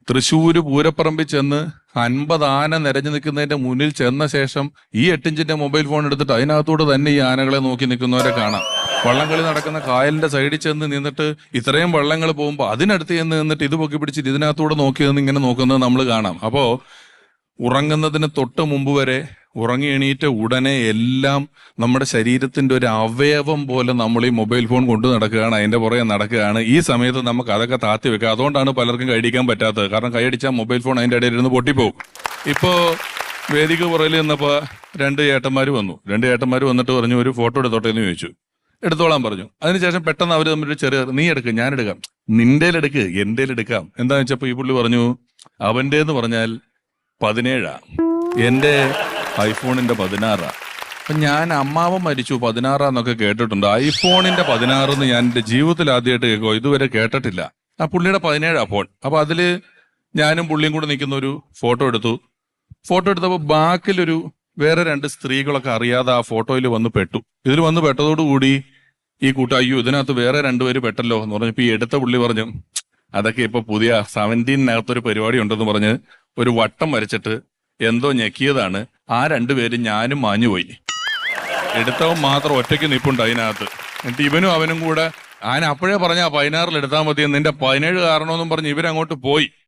തൃശ്ശൂര് പൂരപ്പറമ്പിൽ ചെന്ന് 50 ആന നിരഞ്ഞു നിൽക്കുന്നതിന്റെ മുന്നിൽ ചെന്ന ശേഷം ഈ 8 ഇഞ്ചിന്റെ മൊബൈൽ ഫോൺ എടുത്തിട്ട് അതിനകത്തൂടെ തന്നെ ഈ ആനകളെ നോക്കി നിൽക്കുന്നവരെ കാണാം. വള്ളംകളി നടക്കുന്ന കായലിന്റെ സൈഡിൽ ചെന്ന് നിന്നിട്ട് ഇത്രയും വള്ളങ്ങൾ പോകുമ്പോൾ അതിനടുത്ത് ചെന്ന് നിന്നിട്ട് ഇത് പൊക്കി പിടിച്ചിട്ട് ഇതിനകത്തൂടെ നോക്കി നിന്ന് ഇങ്ങനെ നോക്കുന്നത് നമ്മൾ കാണാം. അപ്പോ ഉറങ്ങുന്നതിന് തൊട്ട് മുമ്പ് വരെ ഉറങ്ങി എണീറ്റ ഉടനെ എല്ലാം നമ്മുടെ ശരീരത്തിന്റെ ഒരു അവയവം പോലെ നമ്മൾ ഈ മൊബൈൽ ഫോൺ കൊണ്ടു നടക്കുകയാണ്, അതിന്റെ പുറകെ നടക്കുകയാണ്. ഈ സമയത്ത് നമുക്ക് അതൊക്കെ താത്തി വെക്കുക. അതുകൊണ്ടാണ് പലർക്കും കൈയടിക്കാൻ പറ്റാത്തത്. കാരണം കൈയടിച്ചാൽ മൊബൈൽ ഫോൺ അതിന്റെ ഇടയിൽ ഇരുന്ന് പൊട്ടിപ്പോകും. ഇപ്പോ വേദിക പുറകിൽ നിന്നപ്പോ 2 ഏട്ടന്മാർ വന്നു. 2 ഏട്ടന്മാർ വന്നിട്ട് പറഞ്ഞു ഒരു ഫോട്ടോ എടുത്തോട്ടെ എന്ന് ചോദിച്ചു. എടുത്തോളാൻ പറഞ്ഞു. അതിനുശേഷം പെട്ടെന്ന് അവർ തമ്മിൽ ചെറിയ നീ എടുക്ക് ഞാൻ എടുക്കാം, നിന്റേലെടുക്ക് എന്റേലെടുക്കാം. എന്താന്ന് വെച്ചപ്പോ ഈ പുള്ളി പറഞ്ഞു അവന്റേന്ന് പറഞ്ഞാൽ 17 എന്റെ ഐഫോണിന്റെ 16. അപ്പൊ ഞാൻ അമ്മാവൻ മരിച്ചു 16 കേട്ടിട്ടുണ്ട്. ഐഫോണിന്റെ 16 ഞാൻ എന്റെ ജീവിതത്തിൽ ആദ്യമായിട്ട് കേൾക്കുമോ, ഇതുവരെ കേട്ടിട്ടില്ല. ആ പുള്ളിയുടെ 17 ഫോൺ. അപ്പൊ അതില് ഞാനും പുള്ളിയും കൂടെ നിൽക്കുന്ന ഒരു ഫോട്ടോ എടുത്തു. ഫോട്ടോ എടുത്തപ്പോ ബാക്കിലൊരു വേറെ 2 സ്ത്രീകളൊക്കെ അറിയാതെ ആ ഫോട്ടോയിൽ വന്ന് പെട്ടു. ഇതിൽ വന്ന് പെട്ടതോടുകൂടി ഈ അയ്യോ ഇതിനകത്ത് വേറെ 2 പേര് പെട്ടല്ലോ എന്ന് പറഞ്ഞപ്പോ ഈ എടുത്ത പുള്ളി പറഞ്ഞു അതൊക്കെ ഇപ്പൊ പുതിയ 17-നകത്തൊരു പരിപാടി ഉണ്ടെന്ന് പറഞ്ഞ് ഒരു വട്ടം വരച്ചിട്ട് എന്തോ ഞെക്കിയതാണ്. ആ 2 പേരും ഞാനും മാഞ്ഞുപോയി. എടുത്തവൻ മാത്രം ഒറ്റയ്ക്ക് നിപ്പുണ്ട് അതിനകത്ത്. എന്നിട്ട് ഇവനും അവനും കൂടെ അപ്പോഴേ പറഞ്ഞ 16 എടുത്താൽ മതി, നിന്റെ 17 കാരണമെന്നും പറഞ്ഞ് ഇവരങ്ങോട്ട് പോയി.